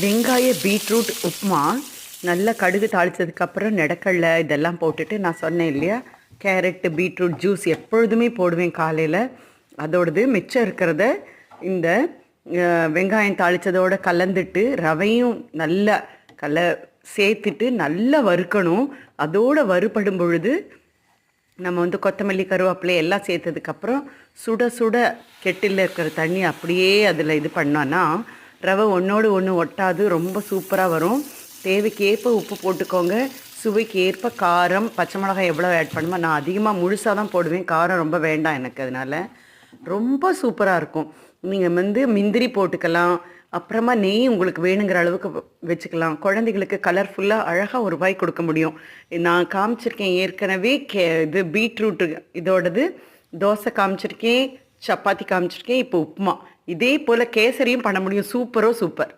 வெங்காய பீட்ரூட் உப்புமா நல்லா கடுகு தாளித்ததுக்கப்புறம் நெடக்கடலை இதெல்லாம் போட்டுட்டு நான் சொன்னேன் இல்லையா, கேரட்டு பீட்ரூட் ஜூஸ் எப்பொழுதுமே போடுவேன் காலையில். அதோடது மிச்சம் இருக்கிறத இந்த வெங்காயம் தாளித்ததோடு கலந்துட்டு ரவையும் நல்லா சேர்த்துட்டு நல்லா வறுக்கணும். அதோடு வறுபடும் பொழுது நம்ம கொத்தமல்லி கருவேப்பிலை எல்லாம் சேர்த்ததுக்கப்புறம் சுட சுட கெட்டில் இருக்கிற தண்ணி அப்படியே அதில் இது பண்ணோன்னா ரவை ஒன்றோடு ஒன்று ஒட்டாது, ரொம்ப சூப்பராக வரும். தேவைக்கேற்ப உப்பு போட்டுக்கோங்க. சுவைக்கு ஏற்ப காரம், பச்சை மிளகாய் எவ்வளோ ஆட் பண்ணுமோ, நான் அதிகமாக முழுசாக தான் போடுவேன், காரம் ரொம்ப வேண்டாம் எனக்கு. அதனால் ரொம்ப சூப்பராக இருக்கும். நீங்கள் முந்திரி போட்டுக்கலாம், அப்புறமா நெய் உங்களுக்கு வேணுங்கிற அளவுக்கு வச்சுக்கலாம். குழந்தைகளுக்கு கலர்ஃபுல்லாக அழகாக ஒரு வாய் கொடுக்க முடியும். நான் காமிச்சிருக்கேன் ஏற்கனவே இது பீட்ரூட்டு இதோடது தோசை காமிச்சிருக்கேன், சப்பாத்தி காமிச்சிருக்கேன், இப்போ உப்புமா. இதே போல் கேசரியும் பண்ண முடியும். சூப்பரோ சூப்பர்.